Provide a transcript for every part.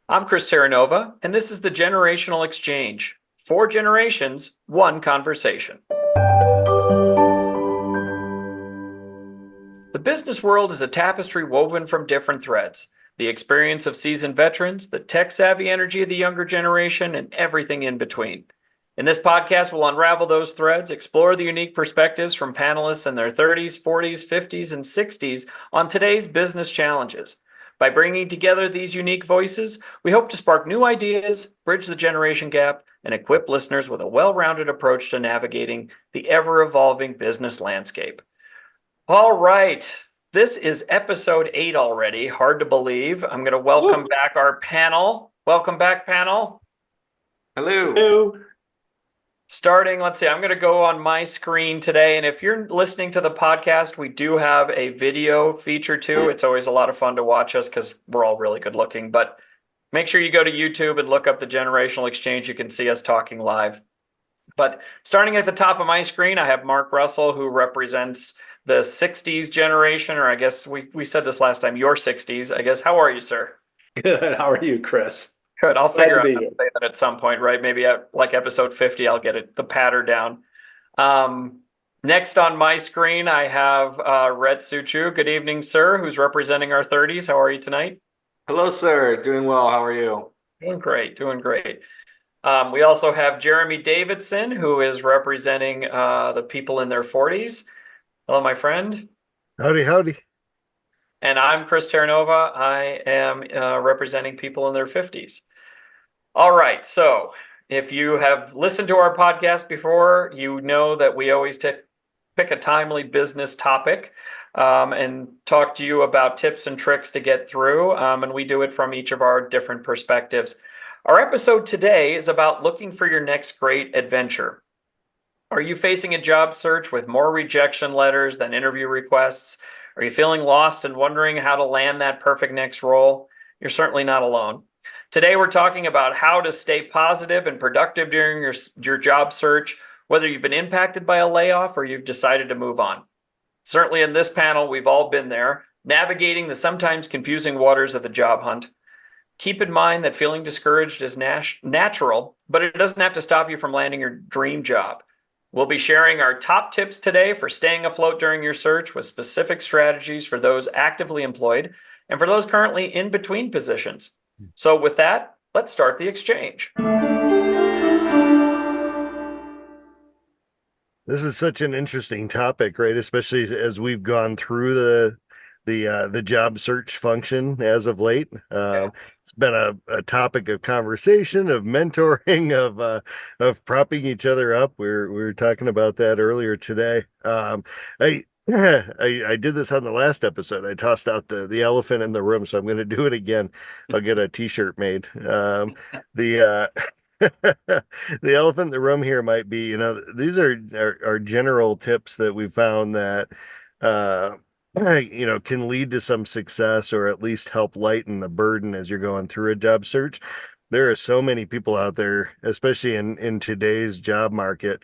I'm Chris Terranova, and this is the Generational Exchange. 4 generations, one conversation. The business world is a tapestry woven from different threads. The experience of seasoned veterans, the tech-savvy energy of the younger generation, and everything in between. In this podcast, we'll unravel those threads, explore the unique perspectives from panelists in their 30s, 40s, 50s, and 60s on today's business challenges. By bringing together these unique voices, we hope to spark new ideas, bridge the generation gap, and equip listeners with a well-rounded approach to navigating the ever-evolving business landscape. All right. This is episode 8 already. Hard to believe. I'm going to welcome Woo! back our panel. Welcome back, panel. Hello. Hello. Starting, let's see, I'm going to go on my screen today. And if you're listening to the podcast, we do have a video feature too. It's always a lot of fun to watch us because we're all really good looking. But make sure you go to YouTube and look up the Generational Exchange. You can see us talking live. But starting at the top of my screen, I have Mark Russell, who represents the 60s generation, or I guess we said this last time, your 60s, I guess. How are you, sir? Good. How are you, Chris? Good. I'll Glad figure to out be how to here. say that at some point, right? Maybe at like episode 50, I'll get the patter down. Um, Next on my screen, I have Red Suchu. Good evening, sir, who's representing our 30s. How are you tonight? Hello, sir. Doing well. How are you? Doing great, doing great. We also have Jeremy Davidson, who is representing the people in their 40s. Hello, my friend. Howdy, howdy. And I'm Chris Terranova. I am representing people in their 50s. All right. So if you have listened to our podcast before, you know that we always pick a timely business topic and talk to you about tips and tricks to get through. And we do it from each of our different perspectives. Our episode today is about looking for your next great adventure. Are you facing a job search with more rejection letters than interview requests? Are you feeling lost and wondering how to land that perfect next role? You're certainly not alone. Today, we're talking about how to stay positive and productive during your job search, whether you've been impacted by a layoff or you've decided to move on. Certainly in this panel, we've all been there, navigating the sometimes confusing waters of the job hunt. Keep in mind that feeling discouraged is natural, but it doesn't have to stop you from landing your dream job. We'll be sharing our top tips today for staying afloat during your search with specific strategies for those actively employed and for those currently in between positions. So with that, let's start the exchange. This is such an interesting topic, right? Especially as we've gone through the job search function as of late. Yeah. It's been a topic of conversation, of mentoring, of propping each other up. We were talking about that earlier today. I I did this on the last episode. I tossed out the elephant in the room, so I'm going to do it again. I'll get a t-shirt made. The the elephant in the room here might be, these are general tips that we found that can lead to some success or at least help lighten the burden as you're going through a job search. There are so many people out there, especially in today's job market,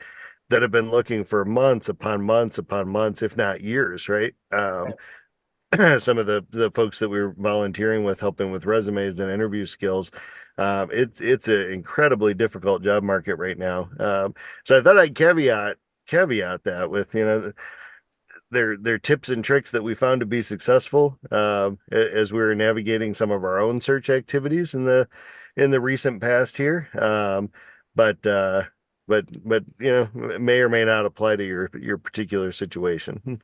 that have been looking for months upon months upon months, if not years, right? Some of the folks that we were volunteering with, helping with resumes and interview skills, it's an incredibly difficult job market right now. So I thought I'd caveat that with, their tips and tricks that we found to be successful as we were navigating some of our own search activities in the recent past here. But may or may not apply to your particular situation.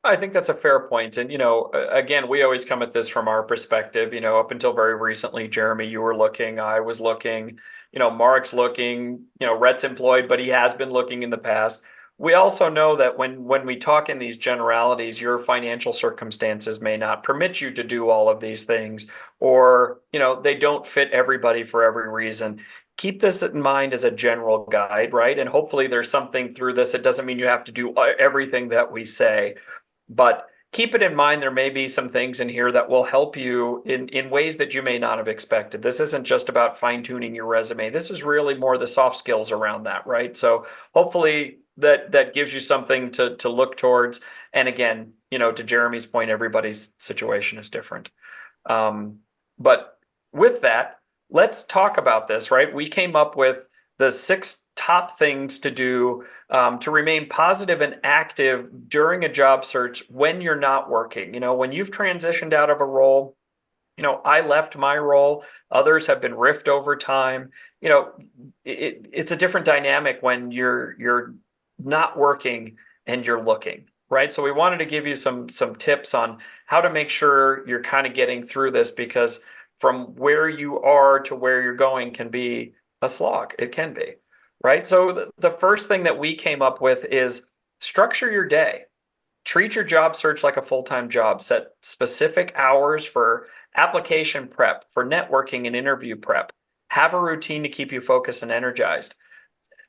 I think that's a fair point. And, again, we always come at this from our perspective. Up until very recently, Jeremy, you were looking, I was looking, Mark's looking, Rhett's employed, but he has been looking in the past. We also know that when we talk in these generalities, your financial circumstances may not permit you to do all of these things, or, they don't fit everybody for every reason. Keep this in mind as a general guide, right? And hopefully there's something through this. It doesn't mean you have to do everything that we say, but keep it in mind, there may be some things in here that will help you in ways that you may not have expected. This isn't just about fine-tuning your resume. This is really more the soft skills around that, right? So hopefully that gives you something to look towards. And again, to Jeremy's point, everybody's situation is different. But with that, let's talk about this, right? We came up with the 6 top things to do to remain positive and active during a job search when you're not working. When you've transitioned out of a role, I left my role, others have been riffed over time. It's a different dynamic when you're not working and you're looking, right? So we wanted to give you some tips on how to make sure you're kind of getting through this, because from where you are to where you're going can be a slog. It can be, right? So the first thing that we came up with is structure your day. Treat your job search like a full-time job. Set specific hours for application prep, for networking and interview prep. Have a routine to keep you focused and energized.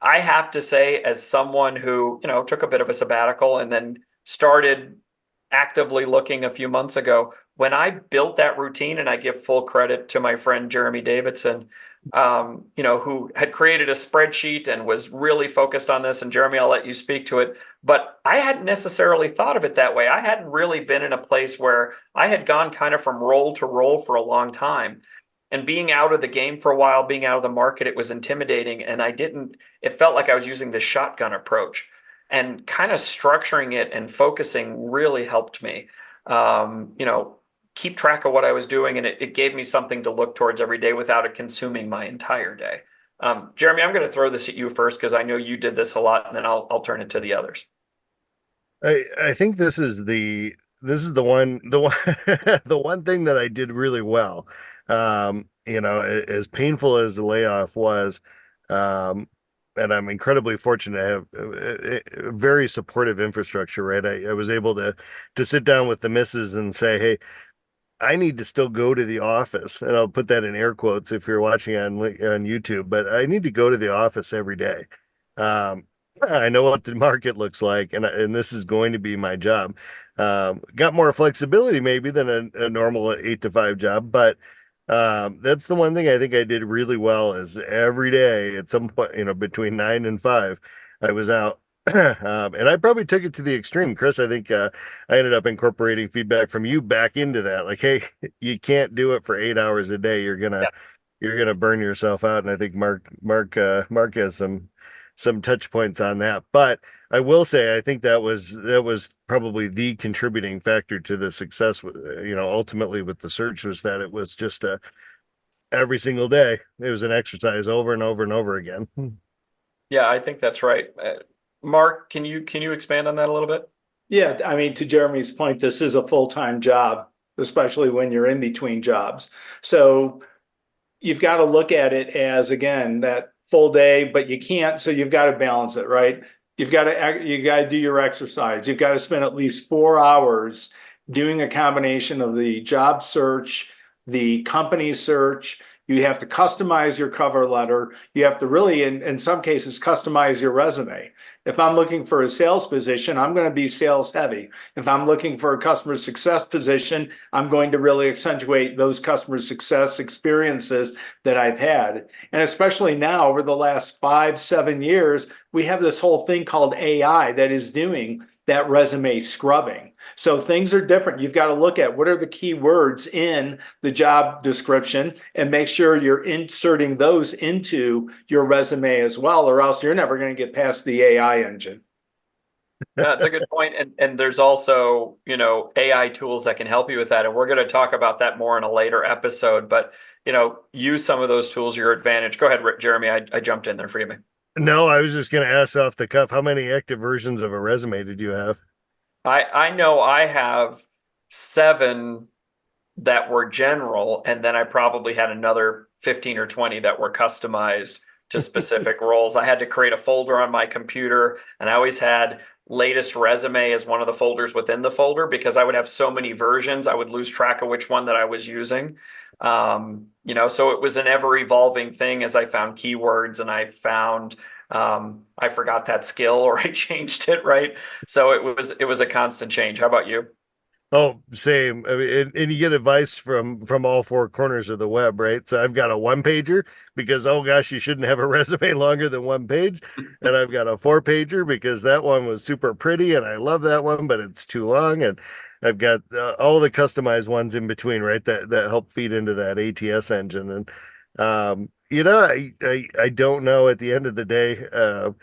I have to say, as someone who, took a bit of a sabbatical and then started actively looking a few months ago, when I built that routine, and I give full credit to my friend Jeremy Davidson, who had created a spreadsheet and was really focused on this. And Jeremy, I'll let you speak to it. But I hadn't necessarily thought of it that way. I hadn't really been in a place where I had gone kind of from role to role for a long time. And being out of the game for a while, being out of the market, it was intimidating. And it felt like I was using the shotgun approach. And kind of structuring it and focusing really helped me. Keep track of what I was doing, and it gave me something to look towards every day without it consuming my entire day. Jeremy, I'm going to throw this at you first because I know you did this a lot, and then I'll turn it to the others. I think this is the one the one thing that I did really well. As painful as the layoff was, and I'm incredibly fortunate to have a very supportive infrastructure, right? I was able to sit down with the missus and say, hey, I need to still go to the office, and I'll put that in air quotes if you're watching on YouTube, but I need to go to the office every day. I know what the market looks like, and this is going to be my job. Got more flexibility maybe than a normal 8 to 5 job, but that's the one thing I think I did really well is every day at some point, between 9 and 5, I was out. And I probably took it to the extreme. Chris, I think I ended up incorporating feedback from you back into that. Like, hey, you can't do it for 8 hours a day. You're gonna burn yourself out. And I think Mark has some touch points on that. But I will say, I think that was probably the contributing factor to the success. Ultimately with the search was that it was just every single day. It was an exercise over and over and over again. Yeah, I think that's right. Mark, can you expand on that a little bit? Yeah, I mean, to Jeremy's point, this is a full-time job, especially when you're in between jobs. So you've got to look at it as, again, that full day, but you can't, so you've got to balance it, right? You got to do your exercise. You've got to spend at least 4 hours doing a combination of the job search, the company search. You have to customize your cover letter. You have to really, in some cases, customize your resume. If I'm looking for a sales position, I'm going to be sales heavy. If I'm looking for a customer success position, I'm going to really accentuate those customer success experiences that I've had. And especially now, over the last 5-7 years, we have this whole thing called AI that is doing that resume scrubbing. So things are different. You've got to look at what are the key words in the job description and make sure you're inserting those into your resume as well, or else you're never going to get past the AI engine. That's a good point. And there's also, AI tools that can help you with that. And we're going to talk about that more in a later episode, but, use some of those tools to your advantage. Go ahead, Jeremy. I jumped in there for you. No, I was just going to ask off the cuff, how many active versions of a resume did you have? I know I have 7 that were general, and then I probably had another 15 or 20 that were customized to specific roles. I had to create a folder on my computer, and I always had latest resume as one of the folders within the folder because I would have so many versions, I would lose track of which one that I was using. So it was an ever evolving thing as I found keywords and I found I forgot that skill or I changed it, right? So it was a constant change. How about you? Oh, same. I mean, and you get advice from all 4 corners of the web, right? So I've got a 1-pager because, oh gosh, you shouldn't have a resume longer than 1 page. And I've got a 4-pager because that one was super pretty and I love that one, but it's too long. And I've got all the customized ones in between, right? That help feed into that ATS engine. And I don't know. At the end of the day,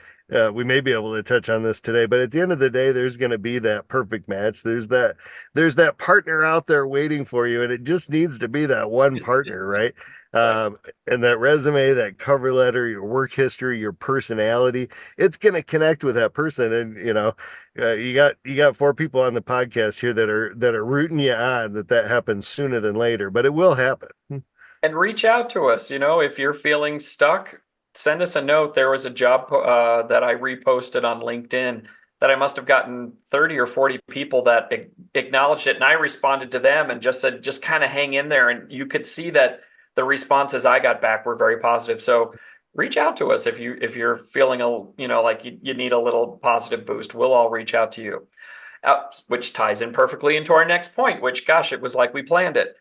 we may be able to touch on this today, but at the end of the day, there's going to be that perfect match. There's that partner out there waiting for you, and it just needs to be that one partner, right? And that resume, that cover letter, your work history, your personality, it's going to connect with that person. And you got four people on the podcast here that are rooting you on that happens sooner than later, but it will happen. And reach out to us. If you're feeling stuck, send us a note. There was a job that I reposted on LinkedIn that I must have gotten 30 or 40 people that acknowledged it. And I responded to them and just said, just kind of hang in there. And you could see that the responses I got back were very positive. So reach out to us if you're feeling like you need a little positive boost. We'll all reach out to you. Which ties in perfectly into our next point, which, gosh, it was like we planned it.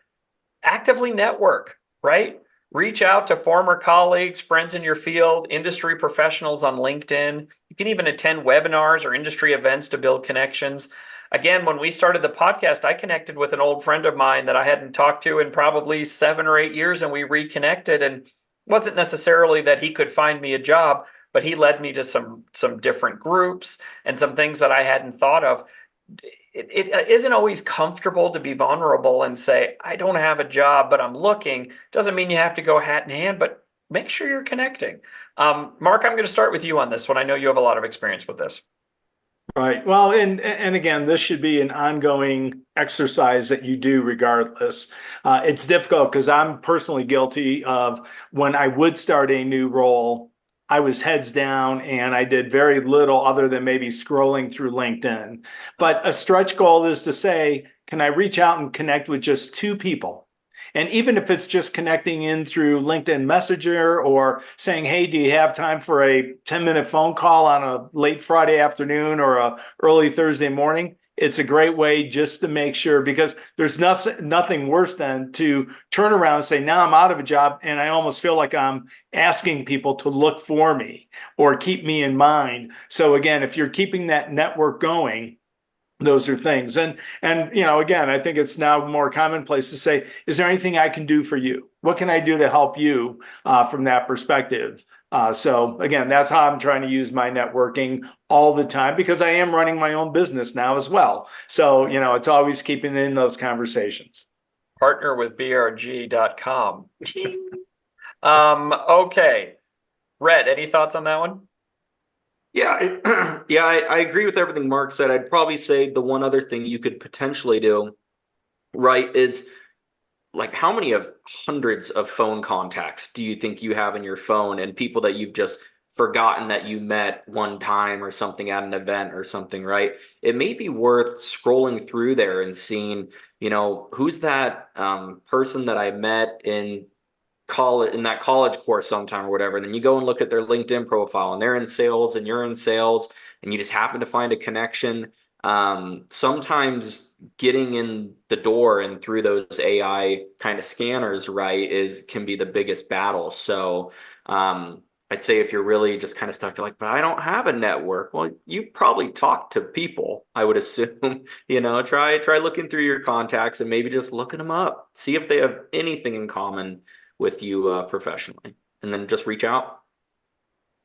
Actively network, right? Reach out to former colleagues, friends in your field, industry professionals on LinkedIn. You can even attend webinars or industry events to build connections. Again, when we started the podcast, I connected with an old friend of mine that I hadn't talked to in probably 7 or 8 years, and we reconnected. And it wasn't necessarily that he could find me a job, but he led me to some different groups and some things that I hadn't thought of. It isn't always comfortable to be vulnerable and say, I don't have a job, but I'm looking. Doesn't mean you have to go hat in hand, but make sure you're connecting. Mark, I'm going to start with you on this one. I know you have a lot of experience with this. Right. Well, and again, this should be an ongoing exercise that you do regardless. It's difficult because I'm personally guilty of when I would start a new role, I was heads down and I did very little other than maybe scrolling through LinkedIn. But a stretch goal is to say, can I reach out and connect with just 2 people? And even if it's just connecting in through LinkedIn Messenger or saying, hey, do you have time for a 10-minute phone call on a late Friday afternoon or a early Thursday morning? It's a great way just to make sure, because there's nothing worse than to turn around and say, now I'm out of a job and I almost feel like I'm asking people to look for me or keep me in mind. So again, if you're keeping that network going, those are things. And again, I think it's now more commonplace to say, is there anything I can do for you? What can I do to help you from that perspective? So again, that's how I'm trying to use my networking all the time, because I am running my own business now as well. So, it's always keeping in those conversations. Partner with brg.com. Okay. Red, any thoughts on that one? Yeah, I agree with everything Mark said. I'd probably say the one other thing you could potentially do, right, is like how many of hundreds of phone contacts do you think you have in your phone, and people that you've just forgotten that you met one time or something at an event or something, right? It may be worth scrolling through there and seeing, who's that person that I met in that college course sometime or whatever. And then you go and look at their LinkedIn profile and they're in sales and you're in sales and you just happen to find a connection. Sometimes getting in the door and through those AI kind of scanners, right, can be the biggest battle. So I'd say if you're really just kind of stuck to like, but I don't have a network. Well, you probably talk to people, I would assume. Try looking through your contacts and maybe just looking them up. See if they have anything in common with you professionally, and then just reach out.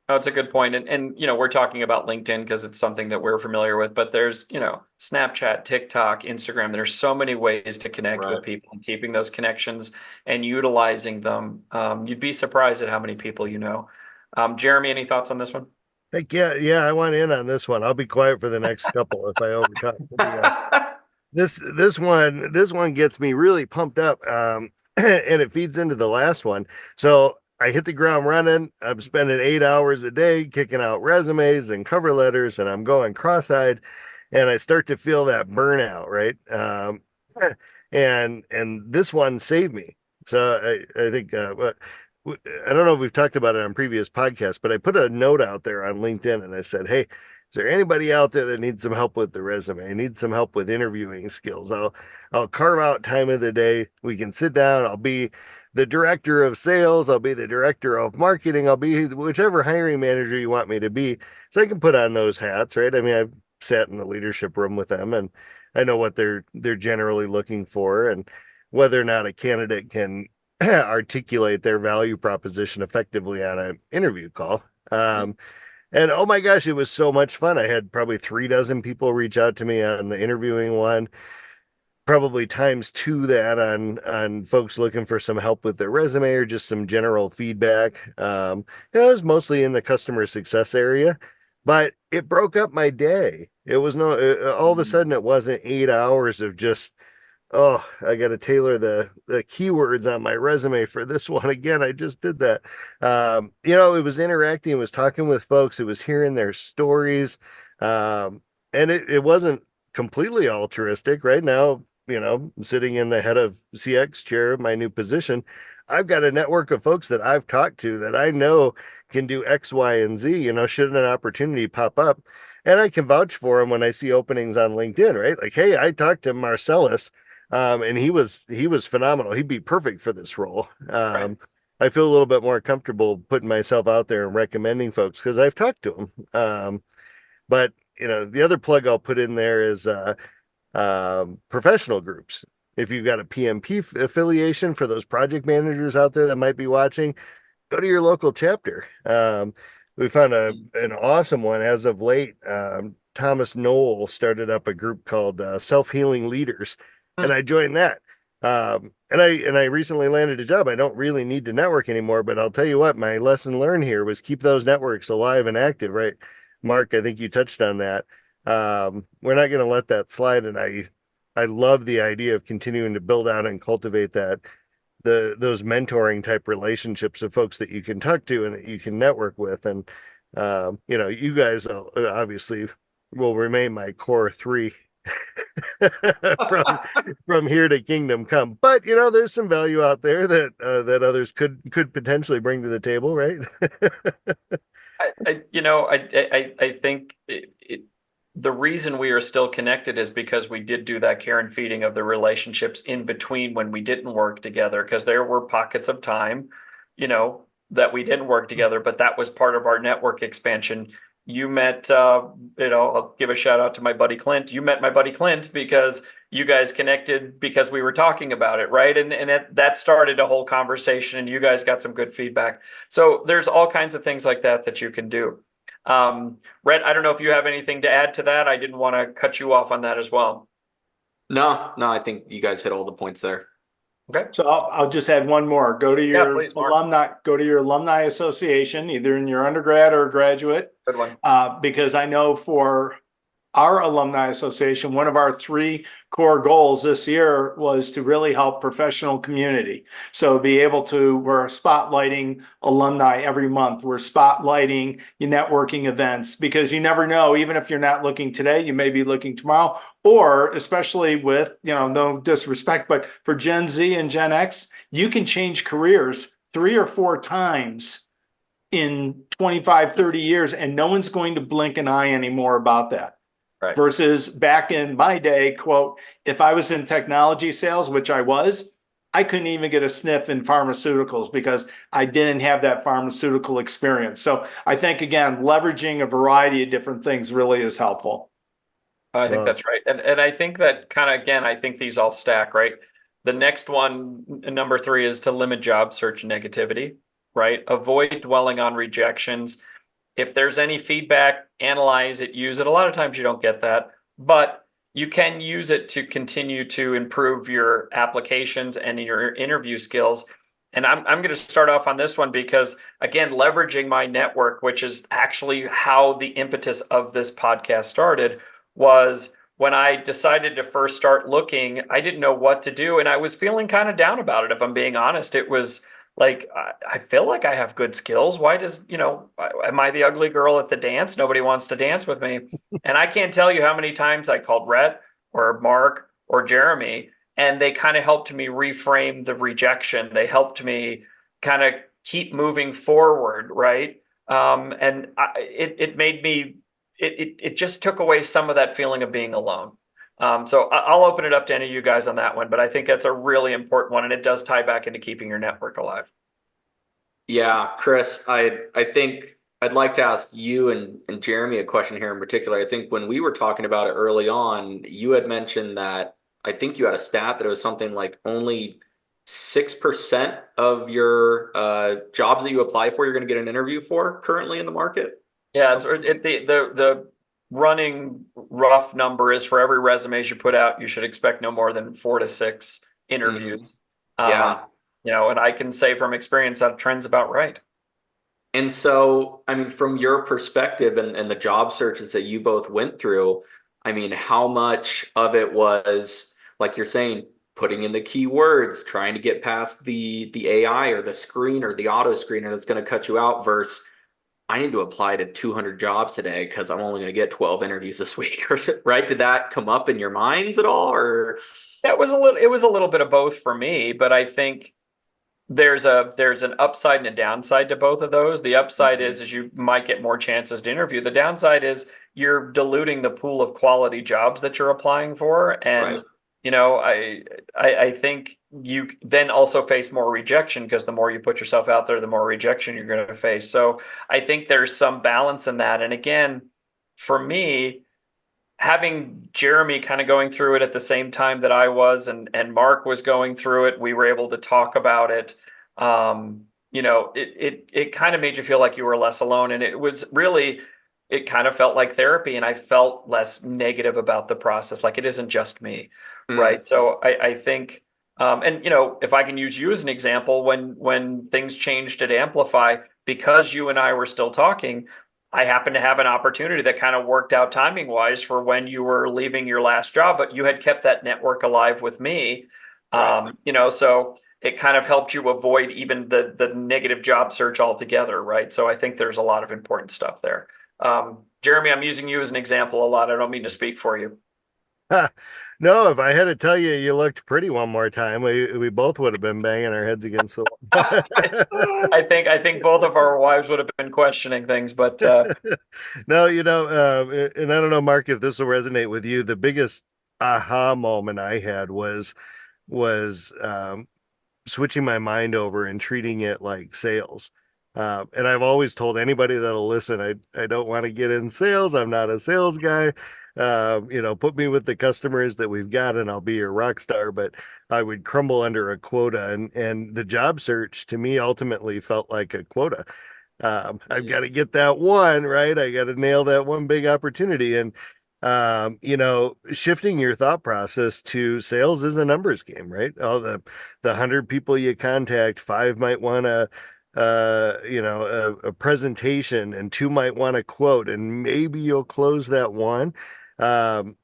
Oh, it's a good point. And we're talking about LinkedIn because it's something that we're familiar with, but there's, Snapchat, TikTok, Instagram. There's so many ways to connect with people, and keeping those connections and utilizing them. You'd be surprised at how many people you know. Jeremy, any thoughts on this one? Heck yeah, I want in on this one. I'll be quiet for the next couple if I overtalk. This one gets me really pumped up, and it feeds into the last one. So I hit the ground running. I'm spending 8 hours a day kicking out resumes and cover letters, and I'm going cross-eyed, and I start to feel that burnout, right? And this one saved me. So I think I don't know if we've talked about it on previous podcasts, but I put a note out there on LinkedIn and I said, hey, is there anybody out there that needs some help with the resume? Needs some help with interviewing skills? I'll carve out time of the day. We can sit down. I'll be the director of sales. I'll be the director of marketing. I'll be whichever hiring manager you want me to be. So I can put on those hats, right? I mean, I've sat in the leadership room with them, and I know what they're generally looking for, and whether or not a candidate can articulate their value proposition effectively on an interview call. And oh my gosh, it was so much fun. I had probably 3 dozen people reach out to me on the interviewing one, probably times two that on folks looking for some help with their resume or just some general feedback. It was mostly in the customer success area, but it broke up my day. It was no all of a sudden it wasn't 8 hours of just, oh, I got to tailor the keywords on my resume for this one again. I just did that. It was interacting, it was talking with folks, it was hearing their stories. And it wasn't completely altruistic. Right now, sitting in the head of CX chair of my new position, I've got a network of folks that I've talked to that I know can do X, Y, and Z, should an opportunity pop up. And I can vouch for them when I see openings on LinkedIn, right? Like, hey, I talked to Marcellus, and he was phenomenal. He'd be perfect for this role. Right. I feel a little bit more comfortable putting myself out there and recommending folks because I've talked to them. But the other plug I'll put in there is professional groups. If you've got a PMP affiliation, for those project managers out there that might be watching, go to your local chapter. We found an awesome one as of late. Thomas Knoll started up a group called Self-Healing Leaders, and I joined that. And I recently landed a job. I don't really need to network anymore, but I'll tell you what, my lesson learned here was keep those networks alive and active, right? Mark, I think you touched on that. We're not going to let that slide. And I love the idea of continuing to build out and cultivate those mentoring type relationships of folks that you can talk to and that you can network with. And, you guys obviously will remain my core three from here to kingdom come. But, there's some value out there that others could potentially bring to the table, right? I think the reason we are still connected is because we did do that care and feeding of the relationships in between when we didn't work together, because there were pockets of time, that we didn't work together, but that was part of our network expansion. You met, I'll give a shout out to my buddy Clint. You met my buddy Clint because you guys connected because we were talking about it, right? And that started a whole conversation, and you guys got some good feedback. So there's all kinds of things like that you can do. Rhett, I don't know if you have anything to add to that. I didn't want to cut you off on that as well. No, I think you guys hit all the points there. Okay. So I'll just add one more. Go to your please, Mark. alumni association, either in your undergrad or graduate. Good one. Because I know for our alumni association, one of our 3 core goals this year was to really help professional community. So we're spotlighting alumni every month. We're spotlighting your networking events, because you never know, even if you're not looking today, you may be looking tomorrow, or especially with, no disrespect, but for Gen Z and Gen X, you can change careers 3 or 4 times in 25, 30 years, and no one's going to blink an eye anymore about that. Right. Versus back in my day, quote, if I was in technology sales, which I was, I couldn't even get a sniff in pharmaceuticals because I didn't have that pharmaceutical experience. So I think, again, leveraging a variety of different things really is helpful. I think that's right. And I think that kind of, again, I think these all stack, right? The next one, number 3, is to limit job search negativity, right? Avoid dwelling on rejections. If there's any feedback, analyze it, use it. A lot of times you don't get that, but you can use it to continue to improve your applications and your interview skills. And I'm going to start off on this one because, again, leveraging my network, which is actually how the impetus of this podcast started, was when I decided to first start looking, I didn't know what to do. And I was feeling kind of down about it, if I'm being honest. It was like, I feel like I have good skills. Why am I the ugly girl at the dance? Nobody wants to dance with me. And I can't tell you how many times I called Rhett or Mark or Jeremy, and they kind of helped me reframe the rejection. They helped me kind of keep moving forward, right? It just took away some of that feeling of being alone. So I'll open it up to any of you guys on that one, but I think that's a really important one, and it does tie back into keeping your network alive. Yeah, Chris, I think I'd like to ask you and Jeremy a question here in particular. I think when we were talking about it early on, you had mentioned that I think you had a stat that it was something like only 6% of your jobs that you apply for, you're going to get an interview for currently in the market. Yeah, Something. the running rough number is for every resumes you put out, you should expect no more than 4 to 6 Mhm. interviews. Yeah. And I can say from experience that trend's about right. And so, I mean, from your perspective and the job searches that you both went through, I mean, how much of it was, like you're saying, putting in the keywords, trying to get past the AI or the screen or the auto screener that's going to cut you out versus I need to apply to 200 jobs today because I'm only going to get 12 interviews this week, right? Did that come up in your minds at all, or? It was a little bit of both for me, but I think there's an upside and a downside to both of those. The upside Mhm. is you might get more chances to interview. The downside is you're diluting the pool of quality jobs that you're applying for. And, Right. I think you then also face more rejection because the more you put yourself out there, the more rejection you're going to face. So I think there's some balance in that. And again, for me, having Jeremy kind of going through it at the same time that I was and Mark was going through it, we were able to talk about it. It kind of made you feel like you were less alone. And it kind of felt like therapy. And I felt less negative about the process. Like it isn't just me. Mm. Right. So I think, if I can use you as an example, when things changed at Amplify, because you and I were still talking, I happened to have an opportunity that kind of worked out timing wise for when you were leaving your last job, but you had kept that network alive with me. Right. So it kind of helped you avoid even the negative job search altogether, right? So I think there's a lot of important stuff there. Jeremy, I'm using you as an example a lot. I don't mean to speak for you. No, if I had to tell you you looked pretty one more time, we both would have been banging our heads against the wall. I think both of our wives would have been questioning things, but No, and I don't know, Mark, if this will resonate with you. The biggest aha moment I had was switching my mind over and treating it like sales. And I've always told anybody that'll listen, I don't want to get in sales. I'm not a sales guy. Put me with the customers that we've got and I'll be your rock star. But I would crumble under a quota. And the job search to me ultimately felt like a quota. I've got to get that one, right? I got to nail that one big opportunity. And shifting your thought process to sales is a numbers game, right? The 100 people you contact, five might want a presentation, and two might want a quote, and maybe you'll close that one. And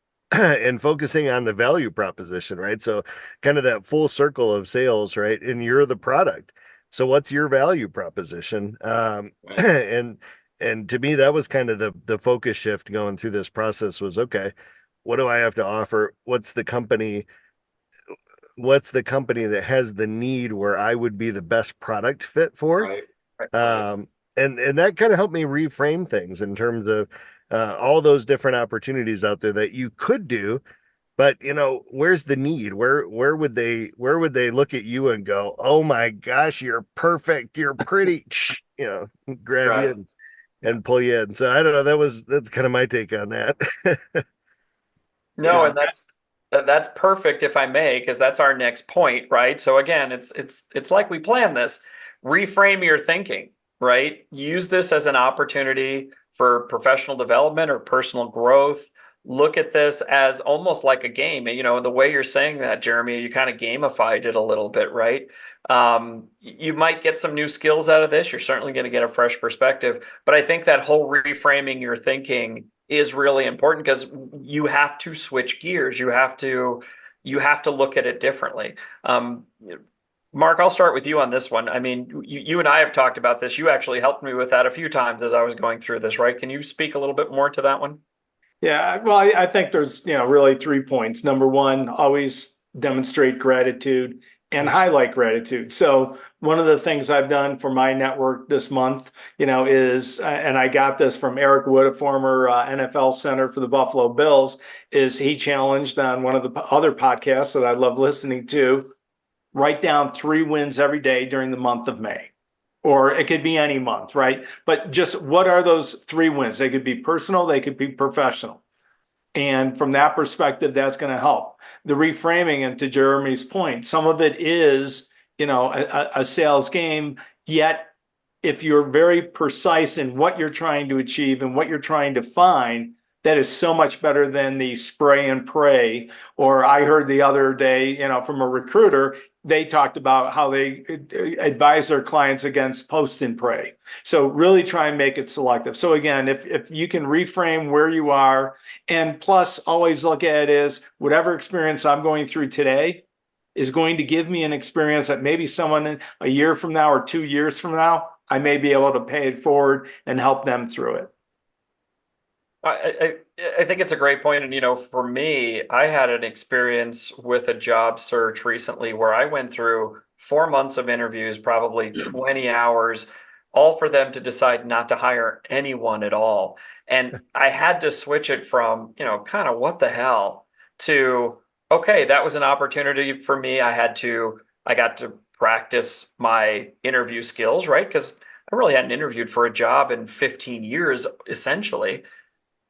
focusing on the value proposition, right? So kind of that full circle of sales, right? And you're the product. So what's your value proposition? Right. And to me, that was kind of the focus shift going through this process was, okay, what do I have to offer? What's the company that has the need where I would be the best product fit for? Right. Right. And that kind of helped me reframe things in terms of all those different opportunities out there that you could do, but where's the need? Where would they look at you and go, "Oh my gosh, you're perfect, you're pretty," grab you Right. and pull you in. So I don't know. That's kind of my take on that. no, Yeah. and that's perfect if I may, because that's our next point, right? So again, it's like we plan this. Reframe your thinking, right? Use this as an opportunity for professional development or personal growth. Look at this as almost like a game. The way you're saying that, Jeremy, you kind of gamified it a little bit, right? You might get some new skills out of this. You're certainly going to get a fresh perspective. But I think that whole reframing your thinking is really important because you have to switch gears. You have to look at it differently. Um, Mark, I'll start with you on this one. I mean, you and I have talked about this. You actually helped me with that a few times as I was going through this, right? Can you speak a little bit more to that one? Yeah, well, I think there's, really 3 points. Number one, always demonstrate gratitude and highlight gratitude. So one of the things I've done for my network this month, is, and I got this from Eric Wood, a former NFL center for the Buffalo Bills, is he challenged on one of the other podcasts that I love listening to, write down 3 wins every day during the month of May. or it could be any month, right? But just what are those 3 wins? They could be personal, they could be professional. And from that perspective, that's going to help. The reframing, and to Jeremy's point, some of it is, a sales game. Yet, if you're very precise in what you're trying to achieve and what you're trying to find, that is so much better than the spray and pray. Or I heard the other day, from a recruiter, they talked about how they advise their clients against post and pray. So really try and make it selective. So again, if you can reframe where you are, and plus always look at it as whatever experience I'm going through today is going to give me an experience that maybe someone a year from now or 2 years from now, I may be able to pay it forward and help them through it. I think it's a great point. And, for me, I had an experience with a job search recently where I went through 4 months of interviews, probably 20 hours, all for them to decide not to hire anyone at all. And I had to switch it from, kind of what the hell to, okay, that was an opportunity for me. I got to practice my interview skills, right? Because I really hadn't interviewed for a job in 15 years, essentially.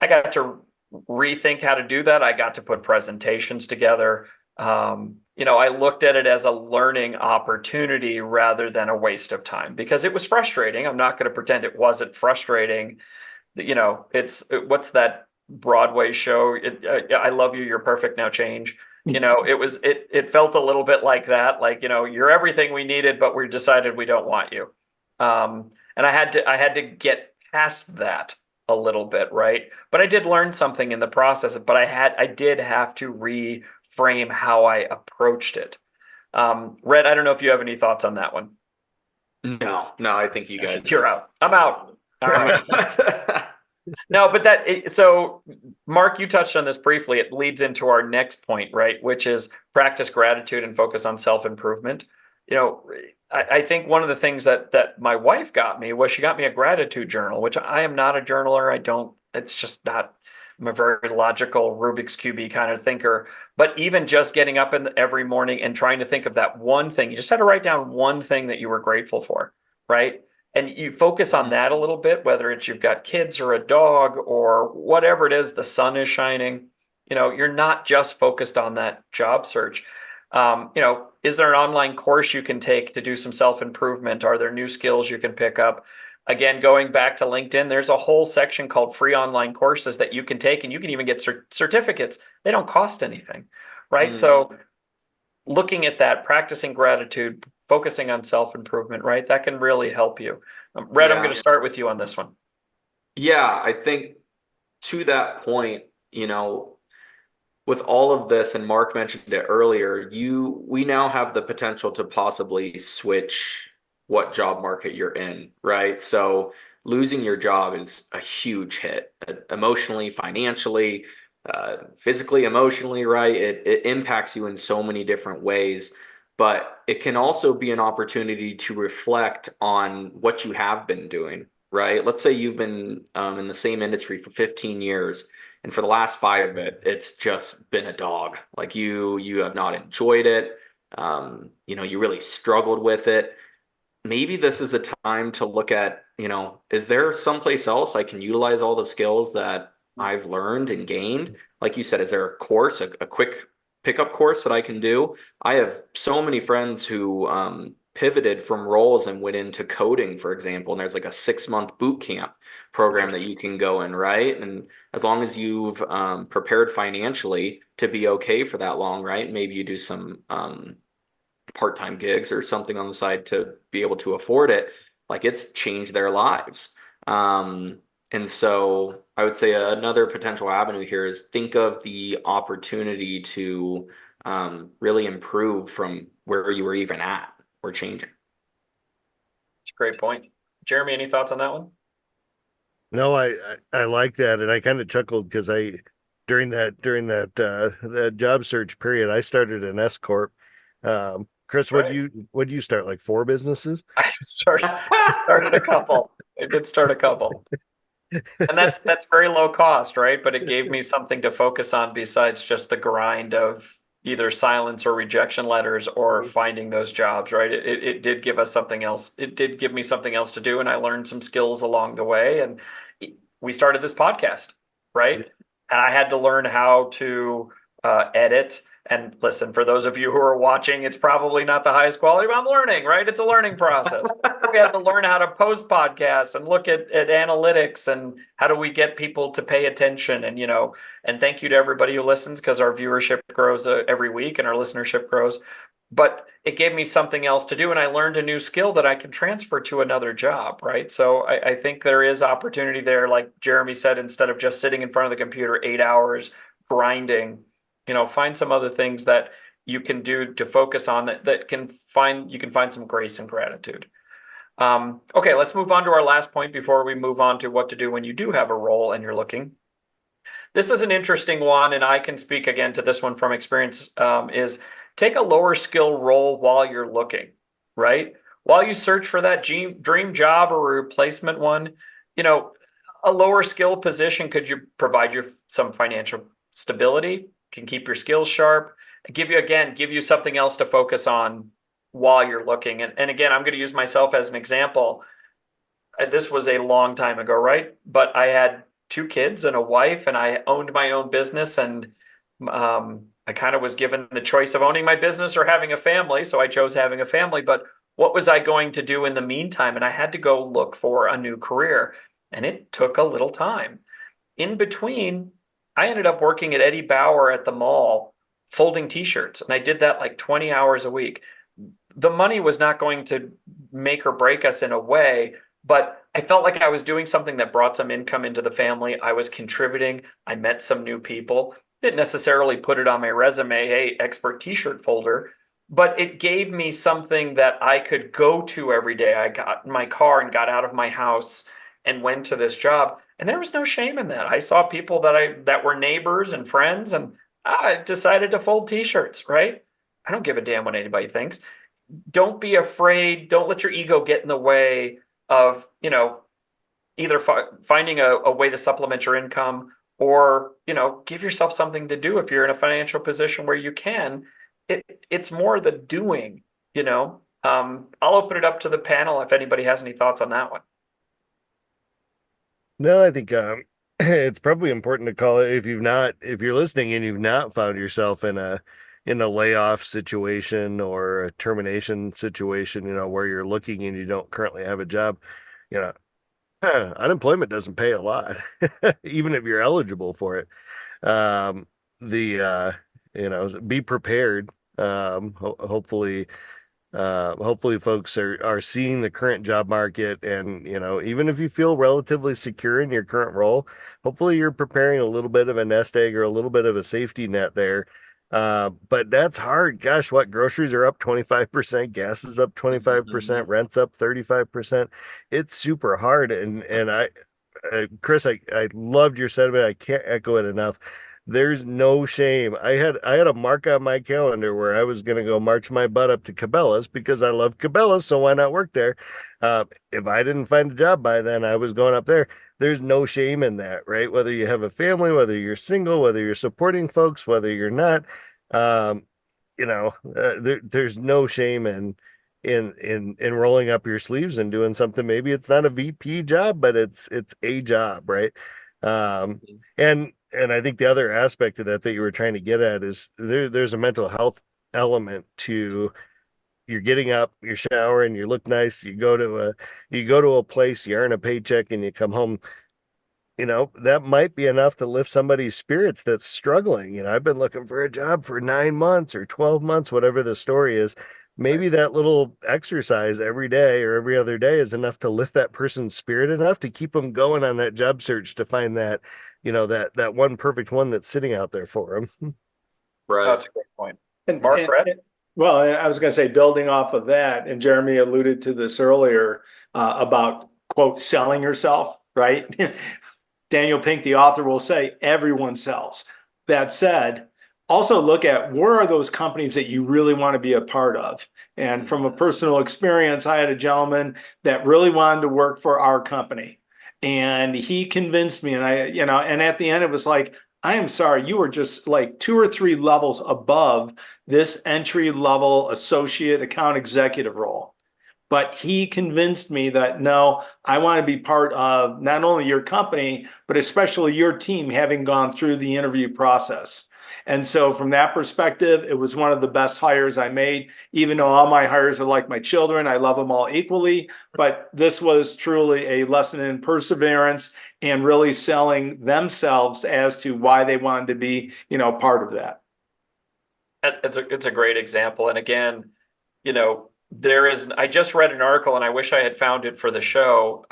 I got to rethink how to do that. I got to put presentations together. I looked at it as a learning opportunity rather than a waste of time because it was frustrating. I'm not going to pretend it wasn't frustrating. What's that Broadway show? I love you. You're perfect. Now change. It felt a little bit like that. Like, you're everything we needed, but we decided we don't want you. And I had to get past that a little bit, right? But I did learn something in the process, but I did have to reframe how I approached it. Red, I don't know if you have any thoughts on that one. No, I think you guys. You're out. I'm out. All right. No, but so Mark, you touched on this briefly. It leads into our next point, right? Which is practice gratitude and focus on self-improvement. I think one of the things that my wife got me was she got me a gratitude journal, which I am not a journaler. It's just not, I'm a very logical Rubik's Cube kind of thinker. But even just getting up every morning and trying to think of that one thing, you just had to write down one thing that you were grateful for, right? And you focus on that a little bit, whether it's you've got kids or a dog or whatever it is, the sun is shining, you're not just focused on that job search. Is there an online course you can take to do some self-improvement? Are there new skills you can pick up? Again, going back to LinkedIn, there's a whole section called free online courses that you can take, and you can even get certificates. They don't cost anything, right? So looking at that, practicing gratitude, focusing on self-improvement, right? That can really help you. Red, I'm going to start with you on this one. Yeah, I think to that point, with all of this, and Mark mentioned it earlier, we now have the potential to possibly switch what job market you're in, right? So losing your job is a huge hit, emotionally, financially, physically, emotionally, right? It impacts you in so many different ways, but it can also be an opportunity to reflect on what you have been doing, right? Let's say you've been in the same industry for 15 years. And for the last 5 of it, it's just been a dog. Like you have not enjoyed it. You really struggled with it. Maybe this is a time to look at, is there someplace else I can utilize all the skills that I've learned and gained? Like you said, is there a course, a quick pickup course that I can do? I have so many friends who pivoted from roles and went into coding, for example, and there's like a 6-month boot camp program that you can go in, right? And as long as you've prepared financially to be okay for that long, right? Maybe you do some part-time gigs or something on the side to be able to afford it. Like it's changed their lives. And so I would say another potential avenue here is think of the opportunity to really improve from where you were even at or changing. It's a great point. Jeremy, any thoughts on that one? No, I like that, and I kind of chuckled because during that job search period, I started an S corp. Chris, Right. what'd you start, like 4 businesses? I started a couple. I did start a couple. And that's very low cost, right? But it gave me something to focus on besides just the grind of, either silence or rejection letters or finding those jobs, right? It did give us something else. It did give me something else to do, and I learned some skills along the way. And we started this podcast, right? And I had to learn how to edit. And listen, for those of you who are watching, it's probably not the highest quality, but I'm learning, right? It's a learning process. We have to learn how to post podcasts and look at analytics and how do we get people to pay attention. And, and thank you to everybody who listens, because our viewership grows every week and our listenership grows. But it gave me something else to do, and I learned a new skill that I can transfer to another job, right? So I think there is opportunity there. Like Jeremy said, instead of just sitting in front of the computer 8 hours grinding, find some other things that you can do to focus on that you can find some grace and gratitude. Okay, let's move on to our last point before we move on to what to do when you do have a role and you're looking. This is an interesting one, and I can speak again to this one from experience, is take a lower skill role while you're looking, right? While you search for that dream job or replacement one, a lower skill position could provide you some financial stability, can keep your skills sharp, give you something else to focus on while you're looking. And again, I'm going to use myself as an example. This was a long time ago, right? But I had 2 kids and a wife, and I owned my own business, and I kind of was given the choice of owning my business or having a family. So I chose having a family. But what was I going to do in the meantime? And I had to go look for a new career. And it took a little time. In between, I ended up working at Eddie Bauer at the mall, folding t-shirts. And I did that like 20 hours a week. The money was not going to make or break us in a way, but I felt like I was doing something that brought some income into the family. I was contributing. I met some new people. Didn't necessarily put it on my resume, hey, expert t-shirt folder, but it gave me something that I could go to every day. I got in my car and got out of my house and went to this job. And there was no shame in that. I saw people that were neighbors and friends, and I decided to fold t-shirts, right? I don't give a damn what anybody thinks. Don't be afraid. Don't let your ego get in the way of, either finding a way to supplement your income, or, give yourself something to do if you're in a financial position where you can. It's more the doing, I'll open it up to the panel if anybody has any thoughts on that one. No, I think it's probably important to call it, if you're listening and you've not found yourself in a layoff situation or a termination situation, where you're looking and you don't currently have a job, unemployment doesn't pay a lot, even if you're eligible for it. Be prepared. Hopefully folks are seeing the current job market, and even if you feel relatively secure in your current role, hopefully you're preparing a little bit of a nest egg or a little bit of a safety net there. But that's hard. Gosh, what, groceries are up 25%, gas is up 25%, rent's up 35%. It's super hard. And Chris, I loved your sentiment. I can't echo it enough. There's no shame. I had a mark on my calendar where I was going to go march my butt up to Cabela's because I love Cabela's, so why not work there? If I didn't find a job by then, I was going up there. There's no shame in that, right? Whether you have a family, whether you're single, whether you're supporting folks, whether you're not, there's no shame in rolling up your sleeves and doing something. Maybe it's not a VP job, but it's a job, right? And I think the other aspect of that you were trying to get at is there's a mental health element to, you're getting up, you're showering, you look nice, you go to a place, you earn a paycheck, and you come home. That might be enough to lift somebody's spirits that's struggling. I've been looking for a job for 9 months or 12 months, whatever the story is. Maybe that little exercise every day or every other day is enough to lift that person's spirit enough to keep them going on that job search, to find that, that one perfect one that's sitting out there for them. Right. That's a great point. And Mark, Brett? Well, I was going to say, building off of that, and Jeremy alluded to this earlier, about, quote, selling yourself, right? Daniel Pink, the author, will say everyone sells. That said, also look at where are those companies that you really want to be a part of. And from a personal experience, I had a gentleman that really wanted to work for our company, and he convinced me. And and at the end, it was like, I am sorry, you were just like 2 or 3 levels above this entry level associate account executive role. But he convinced me that no, I want to be part of not only your company, but especially your team, having gone through the interview process. And so, from that perspective, it was one of the best hires I made, even though all my hires are like my children. I love them all equally. But this was truly a lesson in perseverance and really selling themselves as to why they wanted to be, part of that. It's a great example. And again, I just read an article and I wish I had found it for the show,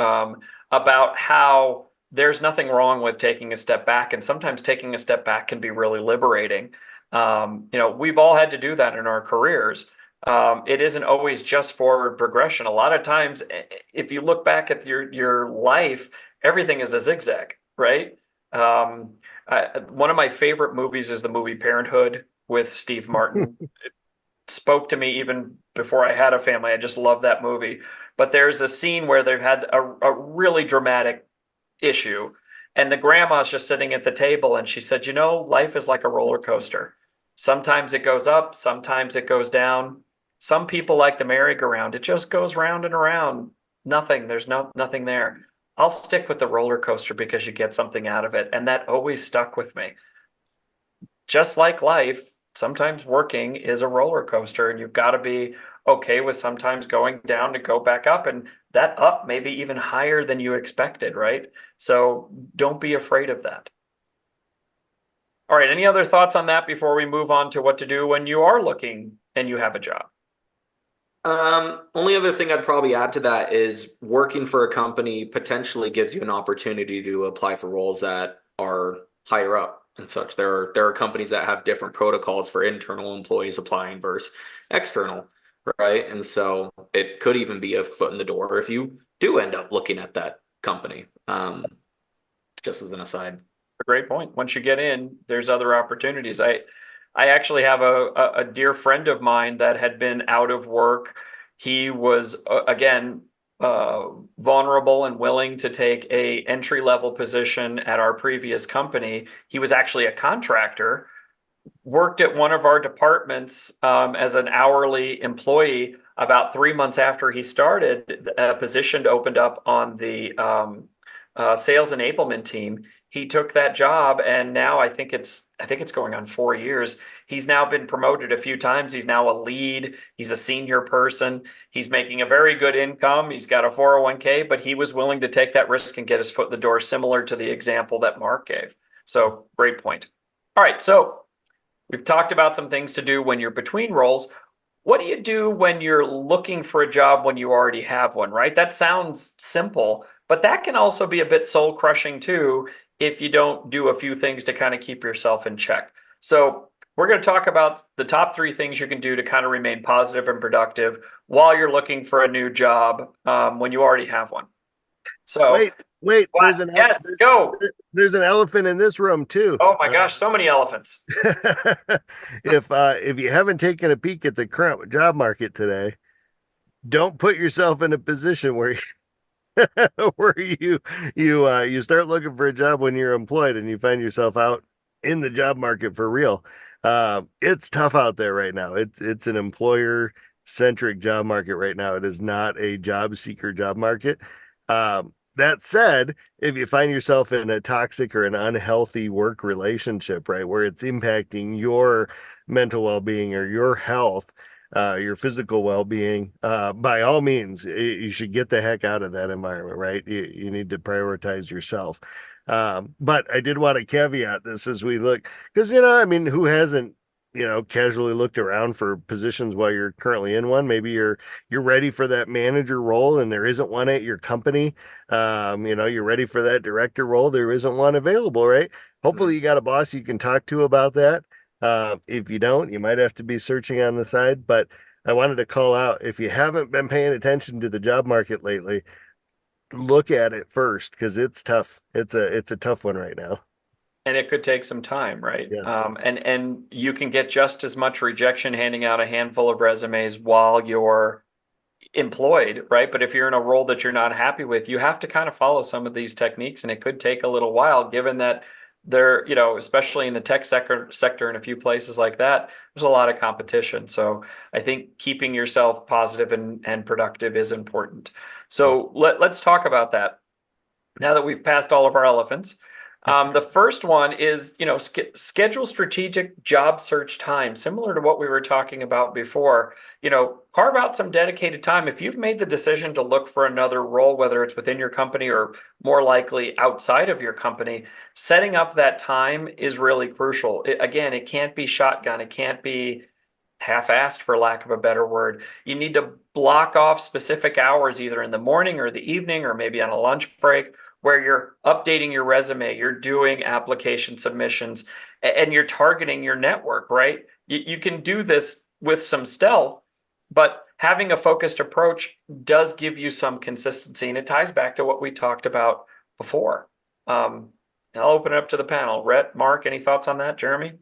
about how there's nothing wrong with taking a step back. And sometimes taking a step back can be really liberating. We've all had to do that in our careers. It isn't always just forward progression. A lot of times, if you look back at your life, everything is a zigzag, right? One of my favorite movies is the movie Parenthood with Steve Martin. It spoke to me even before I had a family. I just love that movie. But there's a scene where they've had a really dramatic issue, and the grandma's just sitting at the table, and she said, life is like a roller coaster. Sometimes it goes up, sometimes it goes down. Some people like the merry-go-round. It just goes round and around. There's nothing there. I'll stick with the roller coaster because you get something out of it. And that always stuck with me. Just like life, sometimes working is a roller coaster, and you've got to be okay with sometimes going down to go back up, and that up may be even higher than you expected, right? So don't be afraid of that. All right, any other thoughts on that before we move on to what to do when you are looking and you have a job? Only other thing I'd probably add to that is working for a company potentially gives you an opportunity to apply for roles that are higher up and such. There are companies that have different protocols for internal employees applying versus external, right? And so it could even be a foot in the door if you do end up looking at that company. Just as an aside. A great point. Once you get in, there's other opportunities. I actually have a dear friend of mine that had been out of work. He was, again, vulnerable and willing to take a entry level position at our previous company. He was actually a contractor, worked at one of our departments as an hourly employee. About 3 months after he started, a position opened up on the sales enablement team. He took that job, and now I think it's going on 4 years. He's now been promoted a few times. He's now a lead. He's a senior person. He's making a very good income. He's got a 401k, but he was willing to take that risk and get his foot in the door, similar to the example that Mark gave. So great point. All right, so we've talked about some things to do when you're between roles. What do you do when you're looking for a job when you already have one, right? That sounds simple, but that can also be a bit soul crushing too if you don't do a few things to kind of keep yourself in check. So we're going to talk about the top 3 things you can do to kind of remain positive and productive while you're looking for a new job when you already have one. So wait, go. There's an elephant in this room too. Oh my gosh, so many elephants. If you haven't taken a peek at the current job market today, don't put yourself in a position where you start looking for a job when you're employed and you find yourself out in the job market for real. It's tough out there right now. It's an employer centric job market right now. It is not a job seeker job market. That said, if you find yourself in a toxic or an unhealthy work relationship, right, where it's impacting your mental well-being or your health, your physical well-being, by all means, you should get the heck out of that environment, right? You need to prioritize yourself. But I did want to caveat this as we look, because, who hasn't, casually looked around for positions while you're currently in one? Maybe you're ready for that manager role and there isn't one at your company. You're ready for that director role. There isn't one available, right? Hopefully you got a boss you can talk to about that. If you don't, you might have to be searching on the side. But I wanted to call out, if you haven't been paying attention to the job market lately, look at it first, because it's tough. It's a tough one right now. And it could take some time, right? Yes. And you can get just as much rejection handing out a handful of resumes while you're employed, right? But if you're in a role that you're not happy with, you have to kind of follow some of these techniques, and it could take a little while, given that There, especially in the tech sector in a few places like that, there's a lot of competition. So I think keeping yourself positive and productive is important. So let's talk about that now that we've passed all of our elephants. The first one is, schedule strategic job search time, similar to what we were talking about before. Carve out some dedicated time. If you've made the decision to look for another role, whether it's within your company or more likely outside of your company, setting up that time is really crucial. Again, it can't be shotgun. It can't be half-assed, for lack of a better word. You need to block off specific hours, either in the morning or the evening, or maybe on a lunch break, where you're updating your resume, you're doing application submissions, and you're targeting your network, right? You can do this with some stealth, but having a focused approach does give you some consistency, and it ties back to what we talked about before. I'll open it up to the panel. Rhett, Mark, any thoughts on that? Jeremy?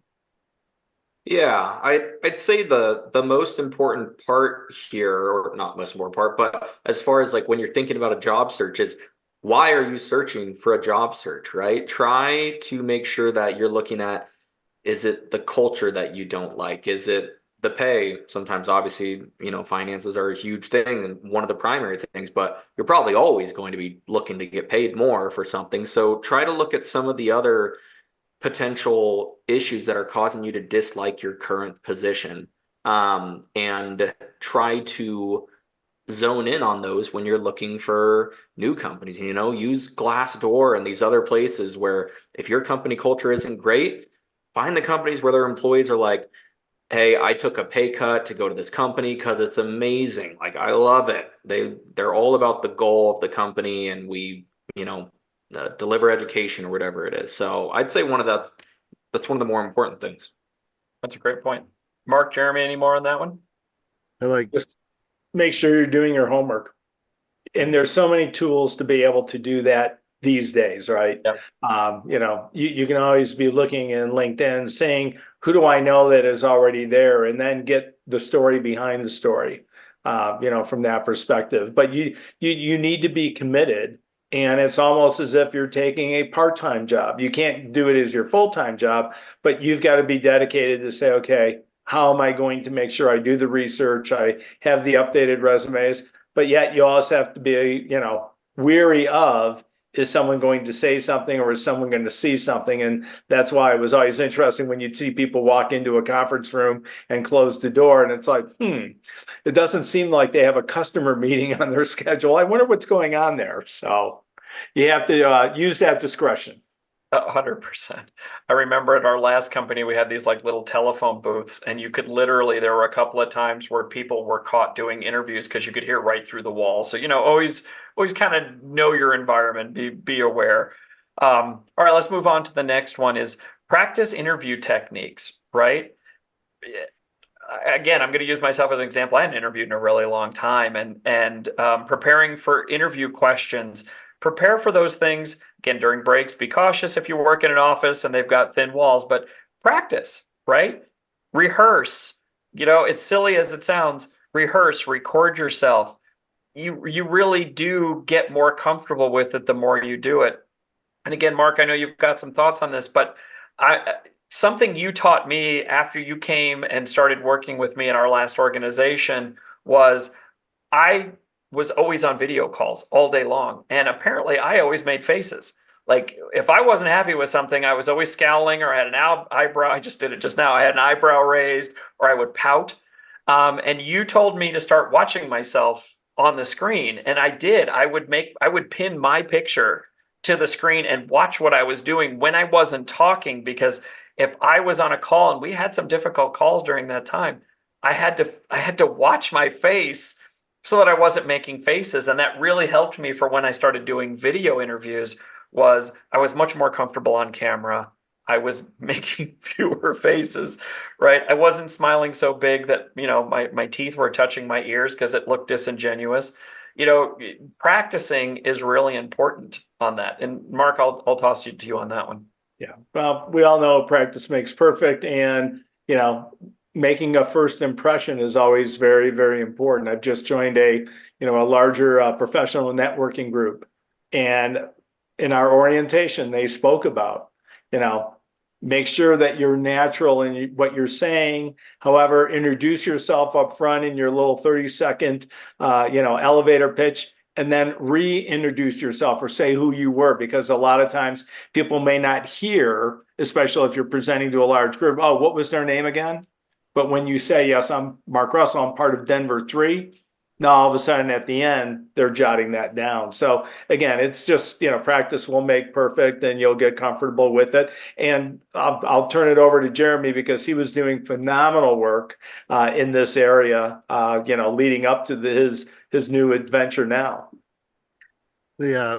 Yeah, I'd say the most important part here, or not most important part, but as far as like when you're thinking about a job search, is why are you searching for a job search, right? Try to make sure that you're looking at, is it the culture that you don't like? Is it the pay? Sometimes, obviously, finances are a huge thing and one of the primary things, but you're probably always going to be looking to get paid more for something. So try to look at some of the other potential issues that are causing you to dislike your current position, and try to zone in on those when you're looking for new companies. Use Glassdoor and these other places where if your company culture isn't great, find the companies where their employees are like, hey, I took a pay cut to go to this company because it's amazing. Like, I love it. They're all about the goal of the company, and we, deliver education or whatever it is. So I'd say that's one of the more important things. That's a great point. Mark, Jeremy, any more on that one? I like Just make sure you're doing your homework. And there's so many tools to be able to do that these days, right? Yep. You can always be looking in LinkedIn saying, who do I know that is already there? And then get the story behind the story, from that perspective. But you need to be committed. And it's almost as if you're taking a part-time job. You can't do it as your full-time job, but you've got to be dedicated to say, okay, how am I going to make sure I do the research? I have the updated resumes, but yet you also have to be, weary of, is someone going to say something or is someone going to see something? And that's why it was always interesting when you'd see people walk into a conference room and close the door. And it's like, it doesn't seem like they have a customer meeting on their schedule. I wonder what's going on there. So you have to use that discretion. 100%. I remember at our last company, we had these like little telephone booths, and you could literally, there were a couple of times where people were caught doing interviews because you could hear right through the wall. So, always kind of know your environment, be aware. All right, let's move on to the next one is practice interview techniques, right? Again, I'm going to use myself as an example. I hadn't interviewed in a really long time, and preparing for interview questions, prepare for those things. Again, during breaks, be cautious if you work in an office and they've got thin walls, but practice, right? Rehearse. It's silly as it sounds. Rehearse, record yourself. You really do get more comfortable with it the more you do it. And again, Mark, I know you've got some thoughts on this, but something you taught me after you came and started working with me in our last organization was I was always on video calls all day long. And apparently I always made faces. Like if I wasn't happy with something, I was always scowling, or I had an eyebrow. I just did it just now. I had an eyebrow raised, or I would pout. And you told me to start watching myself on the screen. And I did. I would pin my picture to the screen and watch what I was doing when I wasn't talking, because if I was on a call, and we had some difficult calls during that time, I had to watch my face so that I wasn't making faces. And that really helped me for when I started doing video interviews. Was I was much more comfortable on camera. I was making fewer faces, right? I wasn't smiling so big that, my teeth were touching my ears because it looked disingenuous. Practicing is really important on that. And Mark, I'll toss it to you on that one. Yeah. Well, we all know practice makes perfect. And, making a first impression is always very, very important. I've just joined a larger professional networking group, and in our orientation, they spoke about, make sure that you're natural in what you're saying. However, introduce yourself up front in your little 30-second, elevator pitch, and then reintroduce yourself or say who you were, because a lot of times people may not hear, especially if you're presenting to a large group, oh, what was their name again? But when you say, yes, I'm Mark Russell, I'm part of Denver 3, now all of a sudden at the end, they're jotting that down. So again, it's just, practice will make perfect, and you'll get comfortable with it. And I'll turn it over to Jeremy, because he was doing phenomenal work in this area, leading up to his new adventure now. Yeah,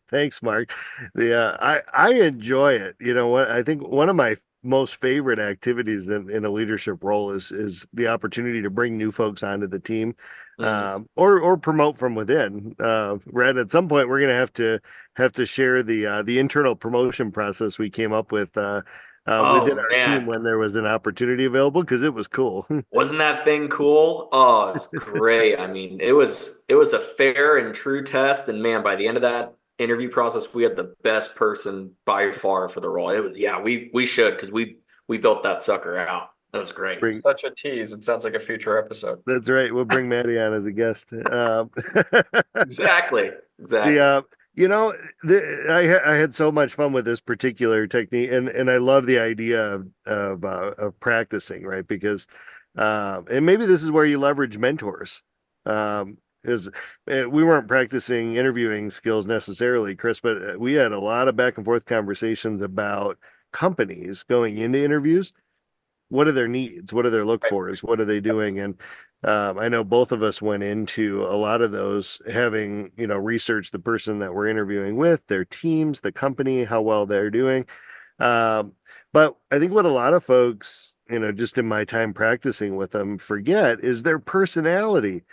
thanks, Mark. I enjoy it. You know what? I think one of my most favorite activities in a leadership role is the opportunity to bring new folks onto the team, or promote from within. Brad, at some point we're gonna have to share the internal promotion process we came up with within Oh our team man, when there was an opportunity available, because it was cool. wasn't that thing cool? Oh, it's great. I mean, it was a fair and true test, and man, by the end of that interview process, we had the best person by far for the role. It was, yeah, we should, because we built that sucker out. That was great. Bring Such a tease. It sounds like a future episode. That's right. We'll bring Maddie on as a guest. Exactly. The Exactly. you know I had so much fun with this particular technique, and I love the idea of practicing, right? Because and maybe this is where you leverage mentors, because we weren't practicing interviewing skills necessarily, Chris, but we had a lot of back and forth conversations about companies going into interviews. What are their needs? What are their look Right. fors? What are they doing? And I know both of us went into a lot of those having, researched the person that we're interviewing with, their teams, the company, how well they're doing. Um, but I think what a lot of folks, just in my time practicing with them, forget is their personality.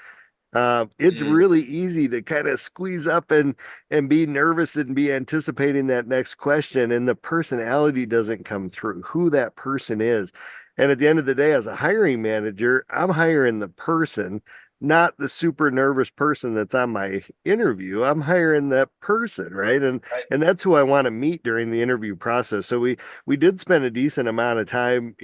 It's Mm, really easy to kind of squeeze up and be nervous and be anticipating that next question, and the personality doesn't come through, who that person is. And at the end of the day, as a hiring manager, I'm hiring the person, not the super nervous person that's on my interview. I'm hiring that person, right? And Right. and that's who I want to meet during the interview process. So we did spend a decent amount of time,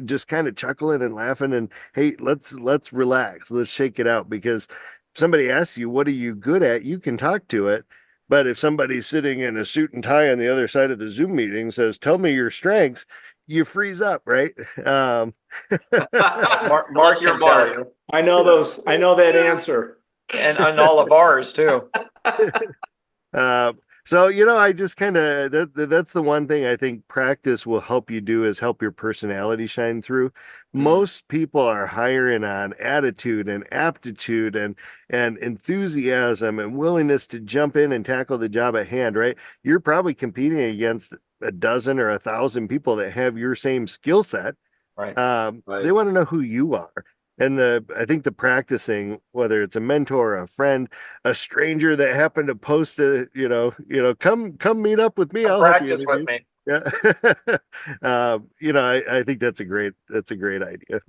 just kind of chuckling and laughing, and hey, let's relax, let's shake it out, because somebody asks you, what are you good at? You can talk to it. But if somebody's sitting in a suit and tie on the other side of the Zoom meeting says, tell me your strengths, you freeze up, right? Um, Unless Mark you're can tell Mark. you, I know that answer. and all of ours too. Uh, so I just kind of that's the one thing I think practice will help you do, is help your personality shine through. Mm, Most people are hiring on attitude and aptitude and enthusiasm and willingness to jump in and tackle the job at hand, right? You're probably competing against a dozen or 1,000 people that have your same skill set. Right. They right. want to know who you are. And I think the practicing, whether it's a mentor, a friend, a stranger that happened to post come meet up with me. Come I'll help you practice with interview. me. Yeah. I think that's a great idea.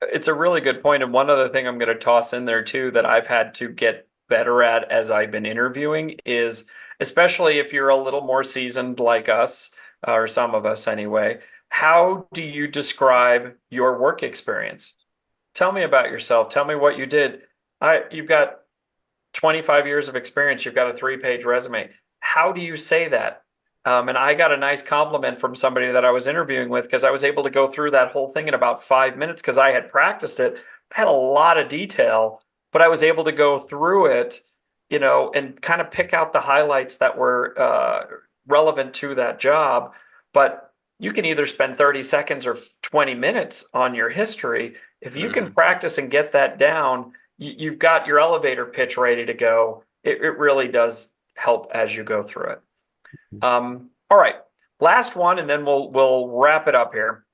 It's a really good point. And one other thing I'm going to toss in there too that I've had to get better at as I've been interviewing is, especially if you're a little more seasoned like us, or some of us anyway, how do you describe your work experience? Tell me about yourself. Tell me what you did. You've got 25 years of experience. You've got a 3-page resume. How do you say that? And I got a nice compliment from somebody that I was interviewing with, because I was able to go through that whole thing in about 5 minutes because I had practiced it. I had a lot of detail, but I was able to go through it, and kind of pick out the highlights that were relevant to that job. But you can either spend 30 seconds or 20 minutes on your history. If you can Mhm. practice and get that down, you've got your elevator pitch ready to go. It really does help as you go through it. All right, last one, and then we'll wrap it up here.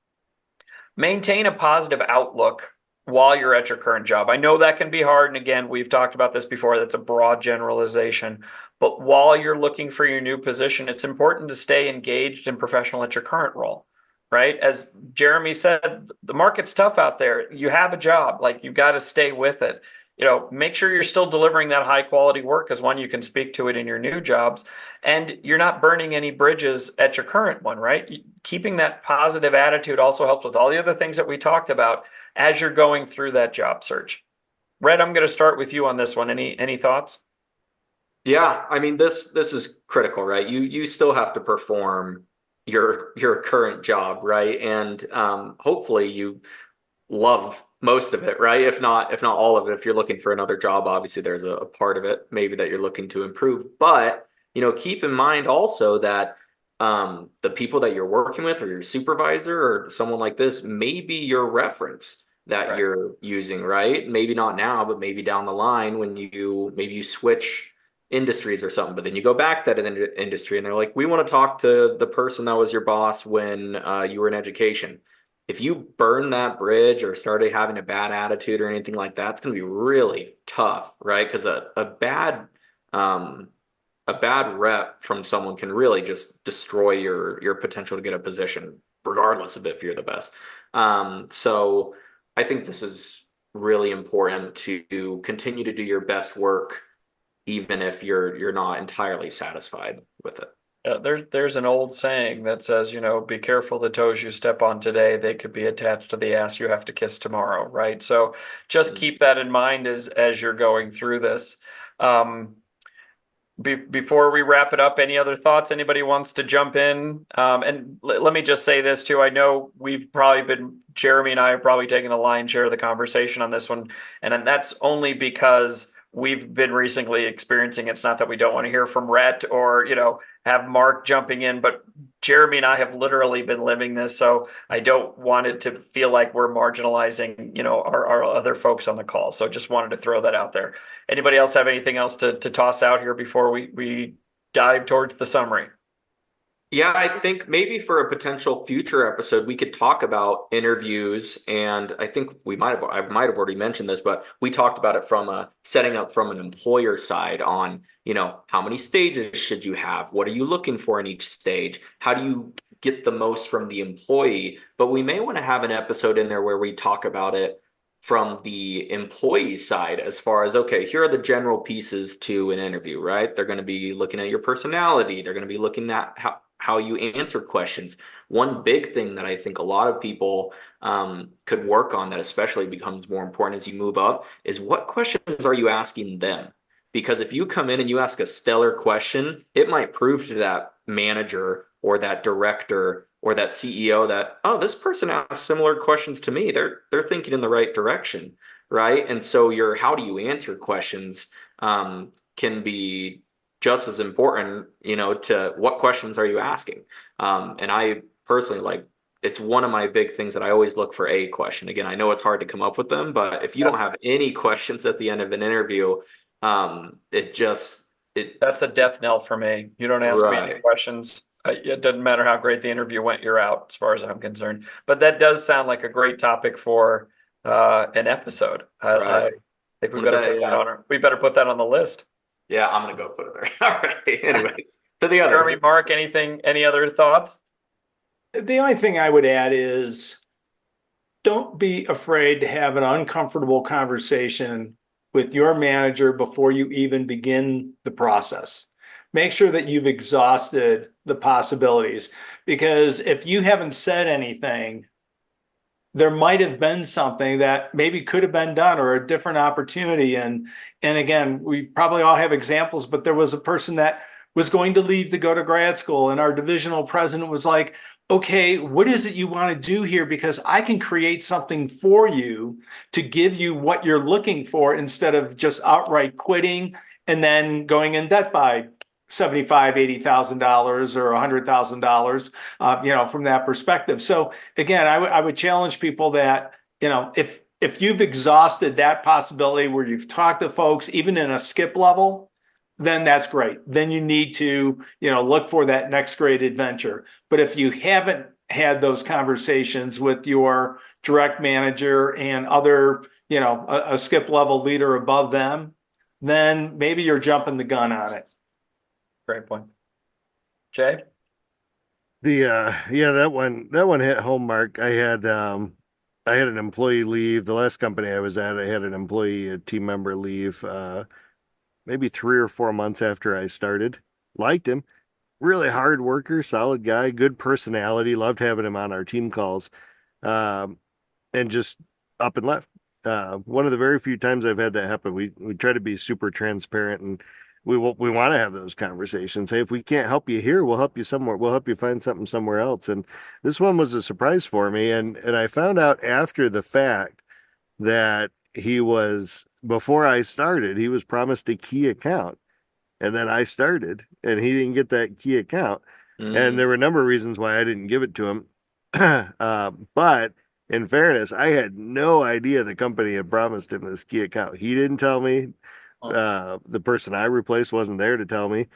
Maintain a positive outlook while you're at your current job. I know that can be hard, and again, we've talked about this before. That's a broad generalization. But while you're looking for your new position, it's important to stay engaged and professional at your current role, right? As Jeremy said, the market's tough out there. You have a job, like you've got to stay with it. make sure you're still delivering that high quality work, because one, you can speak to it in your new jobs, and you're not burning any bridges at your current one, right? Keeping that positive attitude also helps with all the other things that we talked about as you're going through that job search. Red, I'm going to start with you on this one. Any thoughts? Yeah, I mean this is critical, right? You still have to perform your current job, right? And hopefully you love most of it, right? If not all of it. If you're looking for another job, obviously there's a part of it maybe that you're looking to improve. But keep in mind also that the people that you're working with, or your supervisor, or someone like this, may be your reference that Right. you're using, right? Maybe not now, but maybe down the line when maybe you switch industries or something, but then you go back to that industry and they're like, we want to talk to the person that was your boss when you were in education. If you burn that bridge or started having a bad attitude or anything like that, it's going to be really tough, right? Because um, a bad rep from someone can really just destroy your potential to get a position, regardless of if you're the best. So I think this is really important to continue to do your best work, even if you're not entirely satisfied with it. There's an old saying that says, be careful the toes you step on today. They could be attached to the ass you have to kiss tomorrow, right? So just keep that in mind as you're going through this. Um, Before we wrap it up, any other thoughts? Anybody wants to jump in? And let me just say this too. I know Jeremy and I are probably taking the lion's share of the conversation on this one. And that's only because we've been recently experiencing it. It's not that we don't want to hear from Rhett or, have Mark jumping in, but Jeremy and I have literally been living this. So I don't want it to feel like we're marginalizing, our other folks on the call. So just wanted to throw that out there. Anybody else have anything else to toss out here before we dive towards the summary? Yeah, I think maybe for a potential future episode, we could talk about interviews. And I think I might have already mentioned this, but we talked about it from setting up from an employer side on, how many stages should you have? What are you looking for in each stage? How do you get the most from the employee? But we may want to have an episode in there where we talk about it from the employee side, as far as, okay, here are the general pieces to an interview, right? They're going to be looking at your personality. They're going to be looking at how you answer questions. One big thing that I think a lot of people could work on, that especially becomes more important as you move up, is what questions are you asking them? Because if you come in and you ask a stellar question, it might prove to that manager or that director or that CEO that, oh, this person asked similar questions to me. They're thinking in the right direction, right? And so your how do you answer questions can be just as important, to what questions are you asking? And I personally, like, it's one of my big things that I always look for a question. Again, I know it's hard to come up with them, but if you don't have any questions at the end of an interview, it That's a death knell for me. You don't ask me any right, questions. It doesn't matter how great the interview went, you're out, as far as I'm concerned. But that does sound like a great topic for an episode. I right. think we One of better that, put that yeah. we better put that on the list. Yeah, I'm gonna go put it there. All right. Anyways, to the others. Jeremy, Mark, any other thoughts? The only thing I would add is don't be afraid to have an uncomfortable conversation with your manager before you even begin the process. Make sure that you've exhausted the possibilities, because if you haven't said anything, there might have been something that maybe could have been done, or a different opportunity. And again, we probably all have examples, but there was a person that was going to leave to go to grad school, and our divisional president was like, okay, what is it you want to do here? Because I can create something for you to give you what you're looking for, instead of just outright quitting and then going in debt by $75,000, $80,000 or $100,000, from that perspective. So again, I would challenge people that, if you've exhausted that possibility where you've talked to folks, even in a skip level, then that's great. Then you need to, look for that next great adventure. But if you haven't had those conversations with your direct manager and other, a skip level leader above them, then maybe you're jumping the gun on it. Great point. Jay? Yeah, that one hit home, Mark. I had I had an employee leave. The last company I was at, I had an employee, a team member leave, maybe 3 or 4 months after I started. Liked him. Really hard worker, solid guy, good personality. Loved having him on our team calls. Um, and just up and left. One of the very few times I've had that happen. We try to be super transparent, and we want to have those conversations. Hey, if we can't help you here, we'll help you somewhere. We'll help you find something somewhere else. And this one was a surprise for me, and I found out after the fact that he was, before I started, he was promised a key account. And then I started, and he didn't get that key account. And there were a number of reasons why I didn't give it to him. But in fairness, I had no idea the company had promised him this key account. He didn't tell me. The person I replaced wasn't there to tell me.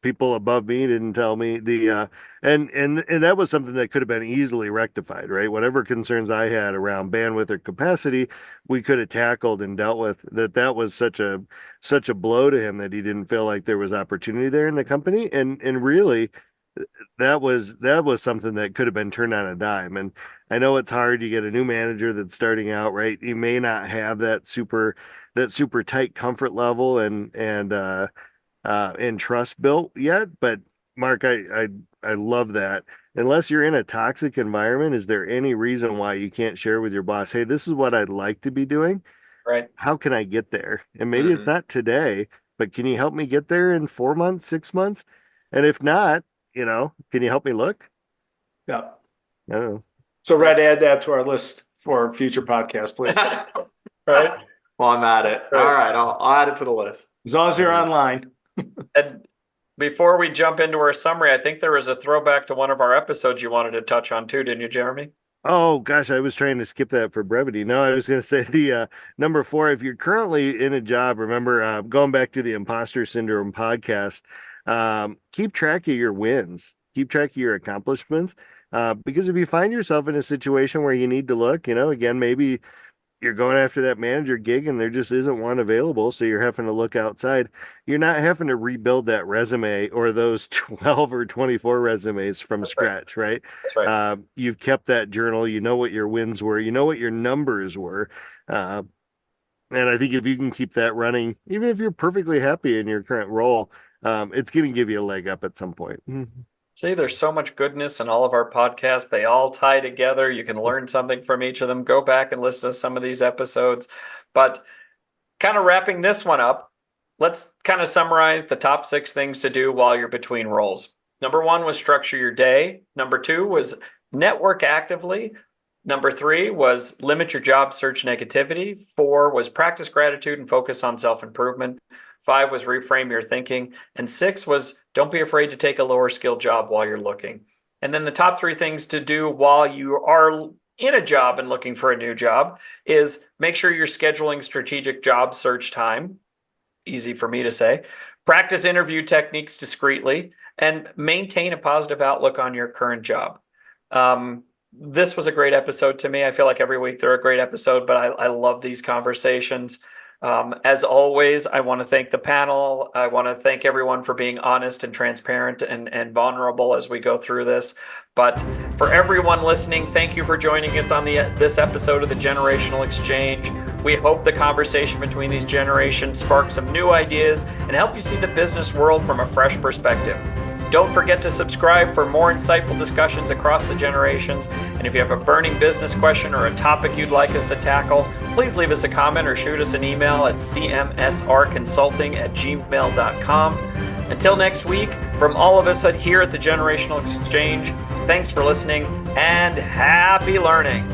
People above me didn't tell me. And that was something that could have been easily rectified, right? Whatever concerns I had around bandwidth or capacity, we could have tackled and dealt with. That was such a blow to him that he didn't feel like there was opportunity there in the company. And really, that was something that could have been turned on a dime. And I know it's hard. You get a new manager that's starting out, right? You may not have that super tight comfort level and trust built yet. But Mark, I love that. Unless you're in a toxic environment, is there any reason why you can't share with your boss, hey, this is what I'd like to be doing? Right. How can I get there? And maybe it's not today, but can you help me get there in 4 months, 6 months? And if not, can you help me look? Yeah. I don't know. So Red, add that to our list for future podcasts, please. Right. Well, I'm at it. Right. All right, I'll add it to the list. As long as you're online. And before we jump into our summary, I think there was a throwback to one of our episodes you wanted to touch on too, didn't you, Jeremy? Oh gosh, I was trying to skip that for brevity. No, I was going to say the number 4. If you're currently in a job, remember going back to the imposter syndrome podcast. Keep track of your wins. Keep track of your accomplishments. Because if you find yourself in a situation where you need to look, again, maybe you're going after that manager gig and there just isn't one available, so you're having to look outside. You're not having to rebuild that resume or those 12 or 24 resumes from scratch, right? That's right. You've kept that journal. You know what your wins were. You know what your numbers were. And I think if you can keep that running, even if you're perfectly happy in your current role, it's going to give you a leg up at some point. See, there's so much goodness in all of our podcasts. They all tie together. You can learn something from each of them. Go back and listen to some of these episodes. But kind of wrapping this one up, let's kind of summarize the top 6 things to do while you're between roles. Number 1 was structure your day. Number 2 was network actively. Number 3 was limit your job search negativity. 4 was practice gratitude and focus on self-improvement. 5 was reframe your thinking. And 6 was don't be afraid to take a lower skill job while you're looking. And then the top 3 things to do while you are in a job and looking for a new job is make sure you're scheduling strategic job search time. Easy for me to say. Practice interview techniques discreetly and maintain a positive outlook on your current job. This was a great episode to me. I feel like every week they're a great episode, but I love these conversations. As always, I want to thank the panel. I want to thank everyone for being honest and transparent and vulnerable as we go through this. But for everyone listening, thank you for joining us on this episode of the Generational Exchange. We hope the conversation between these generations sparks some new ideas and help you see the business world from a fresh perspective. Don't forget to subscribe for more insightful discussions across the generations. And if you have a burning business question or a topic you'd like us to tackle, please leave us a comment or shoot us an email at cmsrconsulting@gmail.com. Until next week, from all of us here at the Generational Exchange, thanks for listening and happy learning.